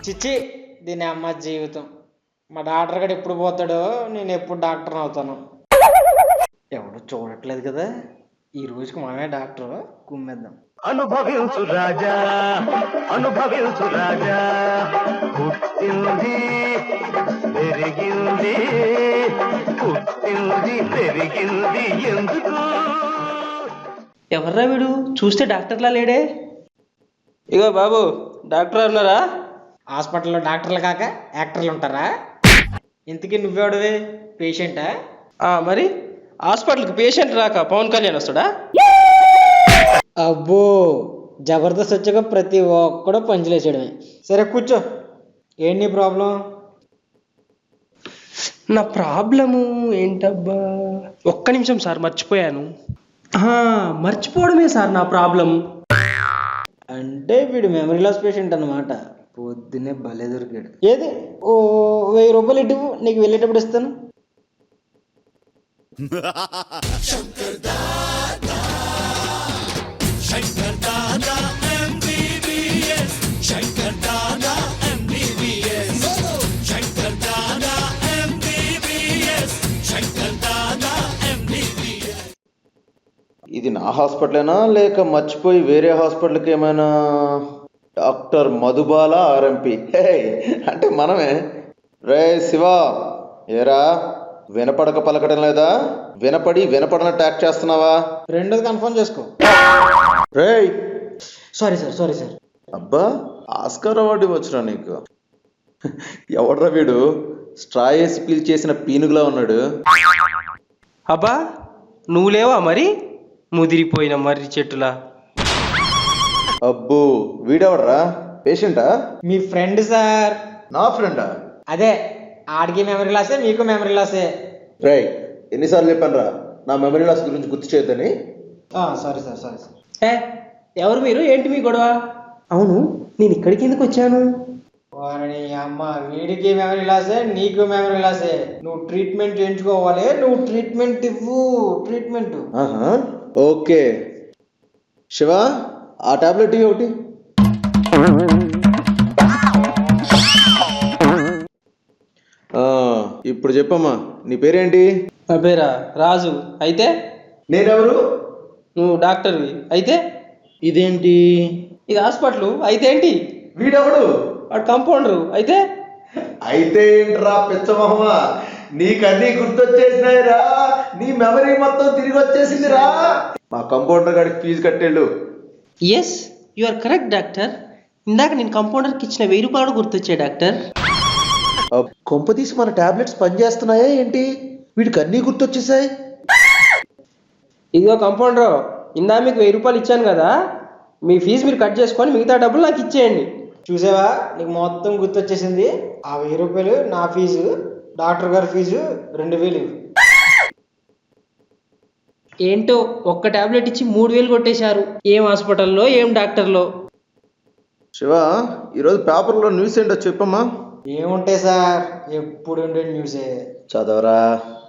చిచ్చి దీని అమ్మ జీవితం. మా డాక్టర్ గడు ఎప్పుడు పోతాడో నేను ఎప్పుడు డాక్టర్ అవుతాను. ఎవడు చూడట్లేదు కదా, ఈ రోజుకి మనమే డాక్టర్. కుమ్మేద్దాం. అనుభవించు రాజా, అనుభవించు రాజా. పుట్టింది పెరిగింది, పుట్టింది పెరిగింది ఎందుకు? ఎవర్రా వీడు? చూస్తే డాక్టర్లా లేడే. ఇగో బాబు, డాక్టర్ అన్నారా? హాస్పిటల్లో డాక్టర్లు కాక యాక్టర్లు ఉంటారా? ఇంతకీ నువ్వేవాడివే? పేషెంటా? మరి హాస్పిటల్కి పేషెంట్ రాక పవన్ కళ్యాణ్ వస్తాడా? అబ్బో, జబర్దస్త్ వచ్చాక ప్రతి ఒక్కడో పంచులేసాడమే. సరే కూర్చో. ఏంటి నీ ప్రాబ్లం? నా ప్రాబ్లము ఏంటబ్బా, ఒక్క నిమిషం సార్, మర్చిపోయాను. మర్చిపోవడమే సార్ నా ప్రాబ్లం. అంటే వీడు మెమరీ లాస్ పేషెంట్ అన్నమాట. పొద్దున్నే భలే దొరికాడు. ఏది ఓ 1000 రూపాయలు ఇటు, నీకు వెళ్ళేటప్పుడు ఇస్తాను. ఇది నా హాస్పిటలేనా లేక మర్చిపోయి వేరే హాస్పిటల్కి ఏమైనా? Doctor Madhubala RMP. అంటే మనమే. రే శివ, ఏరా వినపడక పలకడం లేదా? వినపడి వినపడనట్టు యాక్ట్ చేస్తున్నావా? రెండోది కన్ఫర్మ్ చేసుకో. రే, సారీ సార్. అబ్బా, ఆస్కార్ అవార్డు ఇవ్వచ్చురా నీకు. ఎవడ్రా వీడు? స్ట్రా వేసి పీల్ చేసిన పీనుగులా ఉన్నాడు. అబ్బా, నువ్వు లేవా మరి? ముదిరిపోయిన మర్రి చెట్టులా. అబ్బో, వీడెవడ్రా? పేషెంటా? మీ ఫ్రెండ్ సార్. నా ఫ్రెండా? అదే, ఆడికి మెమరీ లాసే, మీకు మెమరీ లాసే. రే, ఎన్నిసార్లు చెప్పానురా నా మెమరీ లాస్ గురించి గుర్తు చేయొద్దని? Sorry sir. ఎవరు మీరు? ఏంటి మీ గొడవ? అవును, నేను ఇక్కడికి ఎందుకు వచ్చాను? వారిని అమ్మ, వీడికి మెమరీ లాసే, నీకు మెమరీ లాసే. నువ్వు ట్రీట్మెంట్ చేయించుకోవాలి. నువ్వు ట్రీట్మెంట్ ఇవ్వు. ట్రీట్మెంట్. ఓకే శివ, ఆ టాబ్లెట్ ఇవి ఒకటి. ఇప్పుడు చెప్పమ్మా, నీ పేరేంటి? నా పేరా రాజు. అయితే నేనెవరు? నువ్వు డాక్టర్వి. అయితే ఇదేంటి? ఇది హాస్పిటల్. అయితే ఏంటి? వీడెవడు? వాడు కంపౌండరు. అయితే అయితే ఏంట్రా పిచ్చమహమా, నీకన్నీ గుర్తొచ్చేసినాయిరా. నీ మెమరీ మొత్తం తిరిగి వచ్చేసిందిరా. మా కంపౌండర్ గారికి ఫీజు కట్టేళ్ళు. Yes, you are correct doctor. ఇందాక నేను కంపౌండర్కి ఇచ్చిన 1000 రూపాయలు గుర్తొచ్చాయి డాక్టర్. కొంపదీసి మన టాబ్లెట్స్ పనిచేస్తున్నాయా ఏంటి? వీడికి అన్నీ గుర్తొచ్చేసాయి. ఇదిగో కంపౌండర్, ఇందా మీకు 1000 రూపాయలు ఇచ్చాను కదా, మీ ఫీజు మీరు కట్ చేసుకొని మిగతా డబ్బులు నాకు ఇచ్చేయండి. చూసావా, నీకు మొత్తం గుర్తొచ్చేసింది. ఆ 1000 రూపాయలు నా ఫీజు, డాక్టర్ గారి ఫీజు 2000. ఏంటో, ఒక్క టాబ్లెట్ ఇచ్చి 3000 కొట్టేశారు. ఏం హాస్పిటల్లో, ఏం డాక్టర్లో. శివ, ఈరోజు పేపర్లో న్యూస్ ఏంటో చెప్పమ్మా. ఏముంటాయి సార్, ఎప్పుడు ఉండే న్యూసే. చదవరా.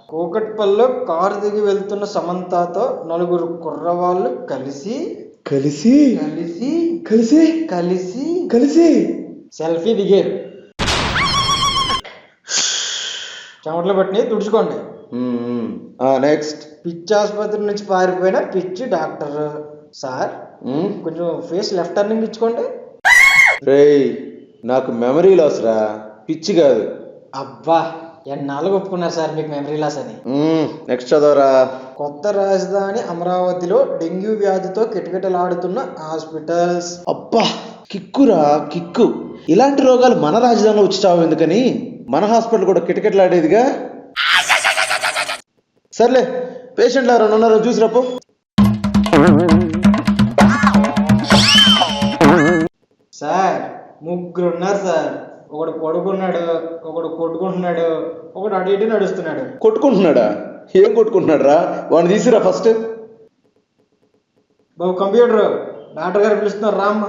కూకట్పల్లిలో కారు దిగి వెళ్తున్న సమంతతో 4 కుర్రవాళ్ళు కలిసి కలిసి కలిసి కలిసి కలిసి కలిసి సెల్ఫీ దిగారు. చెమటలు పట్టినాయి, తుడుచుకోండి. నెక్స్ట్. పిచ్చి ఆసుపత్రి నుంచి పారిపోయిన పిచ్చి డాక్టర్ సార్. కొంచెం ఫేస్ లెఫ్ట్ టర్నింగ్ ఇచ్చుకోండి. రేయ్, నాకు మెమరీ లాస్ రా, పిచ్చి కాదు. అబ్బా, ఎన్నాళ్ళు ఒప్పుకున్నారు సార్ మీకు మెమరీ లాస్ అని. నెక్స్ట్ చదవరా. కొత్త రాజధాని అమరావతిలో డెంగ్యూ వ్యాధితో కిటకిటలాడుతున్న హాస్పిటల్స్. అబ్బా, కిక్కురా కిక్కు. ఇలాంటి రోగాలు మన రాజధానిలో వచ్చి చావు ఎందుకని మన హాస్పిటల్ కూడా కిటకిటలాడేదిగా. సర్లే, పేషెంట్లు ఎవరైనా ఉన్నారో చూసి రాపో. సార్, 3 ఉన్నారు సార్. ఒకడు పడుకున్నాడు, ఒకడు కొట్టుకుంటున్నాడు, ఒకడు అటు ఇటు నడుస్తున్నాడు. కొట్టుకుంటున్నాడా? ఏం కొట్టుకుంటున్నాడు రా? వాడిని తీసిరా ఫస్ట్. బాబు కంప్యూటర్, డాక్టర్ గారు పిలుస్తున్నారు, రామ్మ.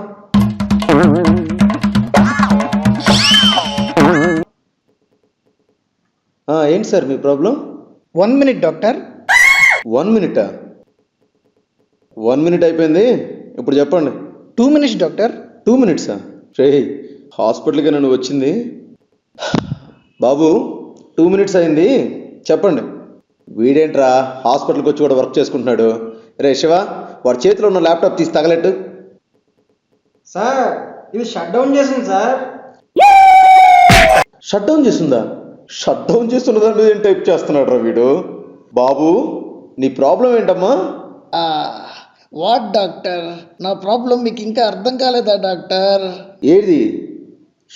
ఏంటి సార్ మీ problem? 1 minute doctor. 1 minute? 1 minute అయిపోయింది, ఇప్పుడు చెప్పండి. 2 minutes డాక్టర్. 2 minutes? రే, హాస్పిటల్కి నన్ను వచ్చింది. బాబు 2 minutes అయింది, చెప్పండి. వీడేంట్రా హాస్పిటల్కి వచ్చి కూడా వర్క్ చేసుకుంటున్నాడు? రే శివ, వాడి చేతిలో ఉన్న ల్యాప్టాప్ తీసి తగలెట్టు. సార్ ఇది షట్ డౌన్ చేసింది సార్. షట్ డౌన్ చేస్తుందా? షట్ డౌన్ చేస్తున్న దాంట్లో ఏం టైప్ చేస్తున్నాడు రా వీడు? బాబు, నీ ప్రాబ్లం ఏంటమ్మా? వాట్ డాక్టర్, నా ప్రాబ్లం మీకు ఇంకా అర్థం కాలేదా డాక్టర్? ఏది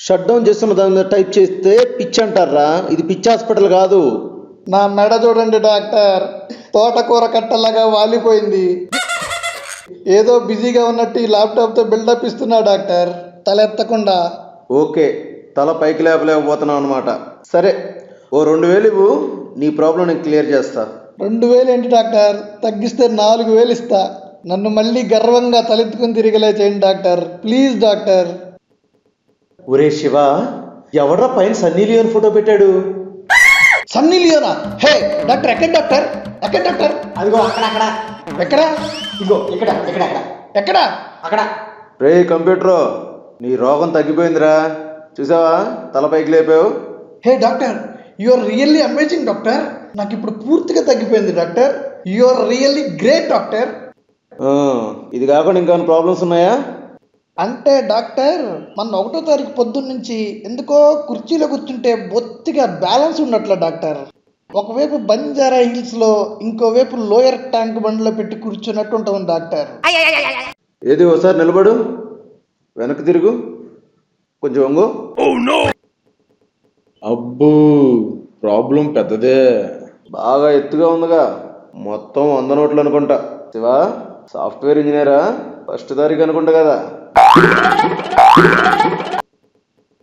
షట్ డౌన్ చేస్తున్న దాని మీద టైప్ చేస్తే పిచ్చి అంటారా? ఇది పిచ్చి హాస్పిటల్ కాదు. నా మెడ చూడండి డాక్టర్, తోటకూర కట్టలాగా వాలిపోయింది. ఏదో బిజీగా ఉన్నట్టు ఈ ల్యాప్టాప్తో బిల్డప్ ఇస్తున్నా డాక్టర్, తలెత్తకుండా. ఓకే, తల పైకి లేపలేకపోతున్నావు అనమాట. సరే, ఓ 2,000 ఇవ్వు, నీ ప్రాబ్లం నేను క్లియర్ చేస్తా. 2,000 ఏంటి డాక్టర్, తగ్గిస్తే 4,000 ఇస్తా. నన్ను మళ్ళీ గర్వంగా తలెత్తుకుని తిరిగేలా చేయండి డాక్టర్, ప్లీజ్ డాక్టర్. ఒరే శివ, ఎవడ్రా పైన సన్నీ లియోన్ ఫోటో పెట్టాడు? సన్నీ లియోనా? హే డాక్టర్, ఎక్కడ డాక్టర్, ఎక్కడ డాక్టర్? అదిగో అక్కడ అక్కడ ఎక్కడ? ఇగో ఇక్కడ ఇక్కడ అక్కడ ఎక్కడ? అక్కడ. రే కంప్యూటర్, నీ రోగం తగ్గిపోయిందిరా, చూసావా? తల పైకి లేపావు. Hey doctor, you are really amazing doctor. నాకు ఇప్పుడు పూర్తిగా తగ్గిపోయింది doctor. You are really great doctor. ఇది కాకుండా ఇంకా ప్రాబ్లమ్స్ ఉన్నాయా? అంటే డాక్టర్, మన 1వ తారీఖు పొద్దున్న నుంచి ఎందుకో కుర్చీలో కూర్చుంటే బొత్తిగా బ్యాలెన్స్ ఉన్నట్ల డాక్టర్. ఒకవైపు బంజారా హిల్స్లో, ఇంకోవైపు లోయర్ ట్యాంక్ బండ్లో పెట్టి కూర్చున్నట్టు ఉంటుంది డాక్టర్. ఏది ఒకసారి నిలబడు, వెనక్కి తిరుగు, కొంచెం వంగు. అబ్బో, ప్రాబ్లం పెద్దదే, బాగా ఎత్తుగా ఉందిగా. మొత్తం 100 నోట్లు అనుకుంటా. శివ, సాఫ్ట్వేర్ ఇంజనీరా? ఫస్ట్ తారీఖు అనుకుంటా కదా.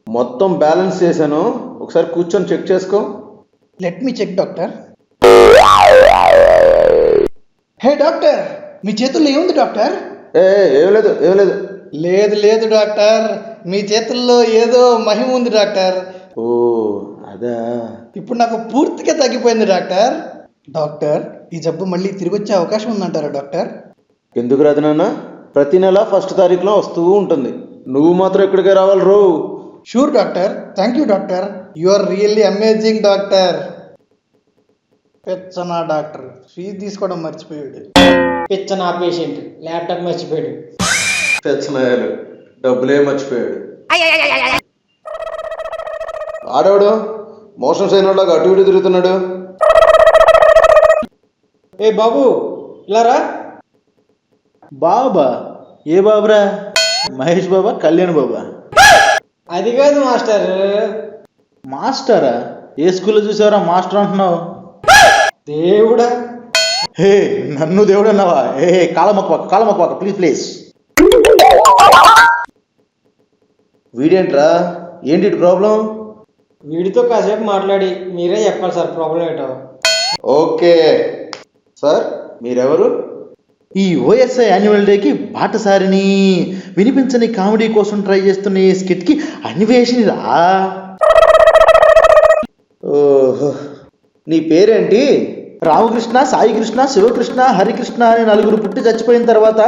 మొత్తం బ్యాలెన్స్ చేశాను, ఒకసారి కూర్చొని చెక్ చేసుకో. Let me check doctor. Hey doctor, మీ చేతుల్లో ఏముంది డాక్టర్? ఏం లేదు, ఏం లేదు. లేదు లేదు డాక్టర్, మీ చేతుల్లో ఏదో మహిమ ఉంది డాక్టర్. ఓ అదా, ఇప్పుడు నాకు పూర్తిగా తగ్గిపోయింది డాక్టర్. డాక్టర్, ఈ జబ్బు మళ్ళీ తిరిగి వచ్చే అవకాశం ఉందంటారా డాక్టర్? ఎందుకు రాదు నాన్న, ప్రతి నెల ఫస్ట్ తారీఖులో వస్తూ ఉంటుంది. నువ్వు మాత్రం ఎక్కడికే రావాలి రో. Sure doctor, thank you doctor, you are really amazing doctor. పెచ్చనా డాక్టర్ ఫీజు తీసుకోవడం మర్చిపోయాడు. పిచ్చ నా పేషెంట్ ల్యాప్టాప్ మర్చిపోయాడు. తెచ్చనాయాలు డబ్బులే మర్చిపోయాడు. ఆడవాడు మోషన్స్ అయినలాగా అటు ఇటు తిరుగుతున్నాడు. ఏ బాబు ఇలా రా. బాబా? ఏ బాబురా? మహేష్ బాబా, కళ్యాణ్ బాబా? అది కాదు మాస్టర్. మాస్టరా? ఏ స్కూల్లో చూసావరా మాస్టర్ అంటున్నావు? దేవుడా. హే, నన్ను దేవుడు అన్నావా? ఏ కాలమొక్క ప్లీజ్ ప్లీజ్. వీడేంట్రా, ఏంటి ప్రాబ్లం? వీడితో కాసేపు మాట్లాడి మీరే చెప్పాలి సార్ ప్రాబ్లం ఏంటో. ఓకే సార్, మీరెవరు? ఈ ఓఎస్ఐ యాన్యువల్ డేకి బాటసారిని, వినిపించని కామెడీ కోసం ట్రై చేస్తున్న ఈ స్కిట్కి అన్వేషణిరా. ఓహో, నీ పేరేంటి? రామకృష్ణ, సాయికృష్ణ, శివకృష్ణ, హరికృష్ణ అని 4 పుట్టి చచ్చిపోయిన తర్వాత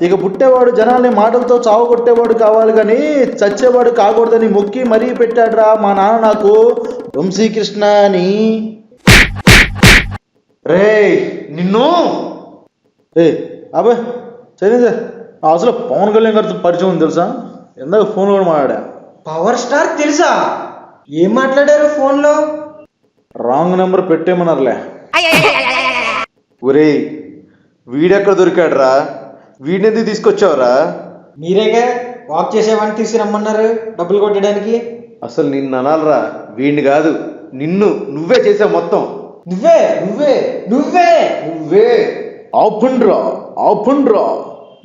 ఇక పుట్టేవాడు జనాల్ని మాటలతో చావగొట్టేవాడు కావాలి కానీ చచ్చేవాడు కాకూడదని మొక్కి మరీ పెట్టాడురా మా నాన్న నాకు వంశీకృష్ణ అని. రే నిన్ను. అబ్బాయి చదివే అసలు పవన్ కళ్యాణ్ గారితో పరిచయం ఉంది తెలుసా? ఎందాక ఫోన్లో కూడా మాట్లాడా. పవర్ స్టార్ తెలుసా? ఏం మాట్లాడారు ఫోన్లో? రాంగ్ నెంబర్ పెట్టేమన్నారులే. ఒరే, వీడెక్కడ దొరికాడురా? వీడినెందుకు తీసుకొచ్చావురా? మీరేగా వాక్ చేసేవాడిని తీసుకురమ్మన్నారు డబ్బులు కొట్టడానికి. అసలు నిన్ను అనాలరా, వీడిని కాదు, నిన్ను. నువ్వే చేసావు మొత్తం. నువ్వే నువ్వే నువ్వే నువ్వే. Open draw.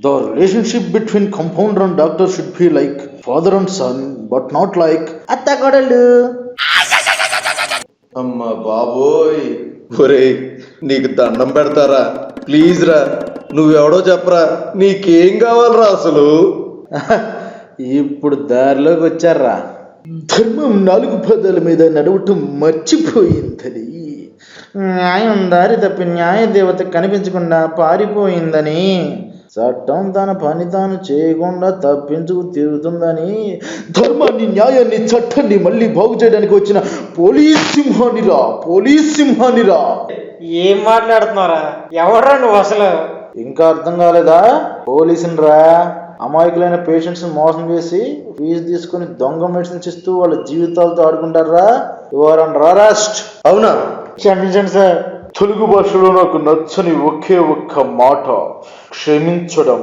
The relationship between compounder and doctor should be like father and son, but not like atta kodalu. అమ్మ బాబోయ్. ఒరే, నీకు దండం పెడతారా ప్లీజ్ రా, నువ్వెవడో చెప్పరా, నీకేం కావాలరా అసలు? ఇప్పుడు దారిలోకి వచ్చారా. ధర్మం 4 పదాల మీద నడవటం మర్చిపోయిందని, న్యాయం దారి తప్పి న్యాయ దేవత కనిపించకుండా పారిపోయిందని చట్టం తన పని తాను చేయకుండా తప్పించుకు తిరుగుతుందని ధర్మాన్ని, న్యాయాన్ని, చట్టాన్ని మళ్ళీ బాగు చేయడానికి వచ్చిన పోలీస్ సింహానిరా. ఏం మాట్లాడుతున్నారా? ఎవరా నువ్వు అసలు? ఇంకా అర్థం కాలేదా? పోలీసుని రా. అమాయకులైన పేషెంట్స్ మోసం చేసి ఫీజు తీసుకుని దొంగ మెడిసిన్స్ ఇస్తూ వాళ్ళ జీవితాలతో ఆడుకుంటారా? Your under arrest. అవునా? క్షమించండి సార్. తెలుగు భాషలో నాకు నచ్చని ఒకే ఒక్క మాట క్షమించడం.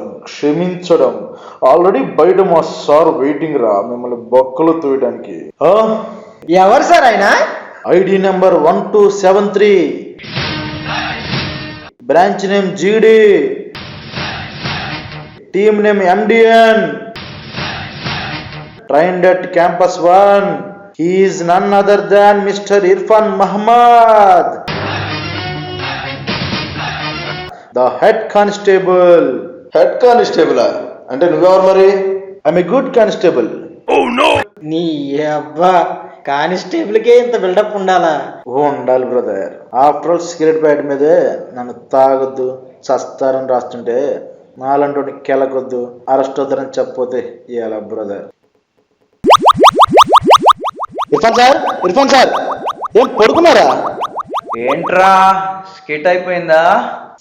ఆల్రెడీ బయట మా సార్ వెయిటింగ్ రా మిమ్మల్ని బొక్కలు తోయడానికి. ఎవరు సార్ ఆయన? ఐడి నెంబర్ 1273, బ్రాంచ్ నేమ్ జీడి, team name MDN, trained at campus 1. He is none other than Mr. Irfan Muhammad, the head constable. Head కానిస్టేబులా? అంటే నువ్వెవరు మరి? I'm a good constable. నీ అబ్బా, కానిస్టేబుల్కే ఇంత బిల్డప్ ఉండాలా? ఉండాలి brother. After all cigarette packet మీదే నన్ను తాగొద్దు, చస్తారని రాస్తుంటే నాలంటి కెలకొద్దు, అరెస్ట్ అవుతారని చెప్పపోతే ఇవాళ బ్రదర్. ఇర్ఫాన్ సార్ ఏం పడుకున్నారా? ఏంట్రా స్కిట్ అయిపోయిందా?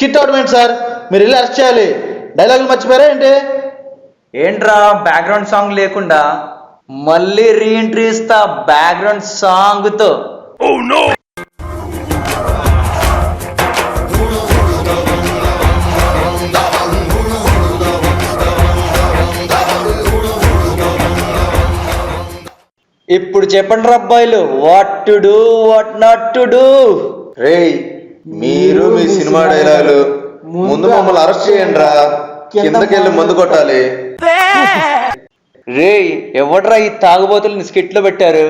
కిట్ అవుట్ ఏంటి సార్? మీరు వెళ్ళి అరెస్ట్ చేయాలి. డైలాగులు మర్చిపోయారా ఏంటి? ఏంట్రా బ్యాక్గ్రౌండ్ సాంగ్ లేకుండా? మళ్ళీ రీఎంట్రీ ఇస్తా బ్యాక్గ్రౌండ్ సాంగ్ తో. ఇప్పుడు చెప్పండి రా అబ్బాయిలు, what to do, what not to do. రేయ్, మీరు మీ సినిమా డైలాగులు ముందు మమ్మల్ని అరెస్ట్ చేయండి రా. కిందకెళ్ళి ముందు కొట్టాలి. రే ఎవడ్రా ఈ తాగుబోతుల్ని స్కిట్ లో పెట్టారు?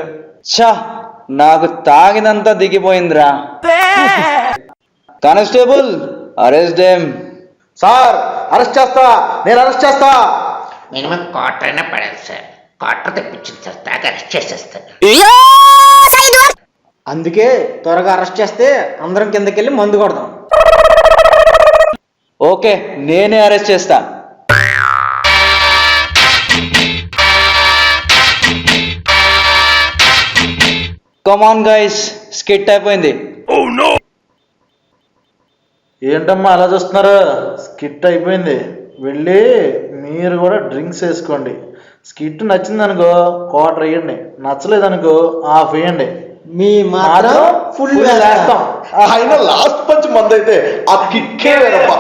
ఛా, నాకు తాగినంతా దిగిపోయిందిరా. Constable, arrest them. Sir arrest చేస్తా, నేను అరెస్ట్ చేస్తా. మినిమం క్వార్టర్ అయినా పడాలి సార్. క్వార్టర్ తెప్పించింది సార్, తాగి అరెస్ట్ చేసేస్తాను. అందుకే త్వరగా అరెస్ట్ చేస్తే అందరం కిందకెళ్ళి మందు కొడదాం. ఓకే, నేనే అరెస్ట్ చేస్తా. కమాన్ గైస్, స్కిట్ అయిపోయింది. ఏంటమ్మా అలా చూస్తున్నారు? స్కిట్ అయిపోయింది. వెళ్ళి మీరు కూడా డ్రింక్స్ వేసుకోండి. స్కిట్ నచ్చింది అనుకో క్వార్టర్ వేయండి, నచ్చలేదనుకో హాఫ్ వేయండి. మీ మాత్రం ఫుల్ వేస్తాం. అయినా లాస్ట్ పంచ్ మందైతే ఆ కిక్కే వేరప్ప.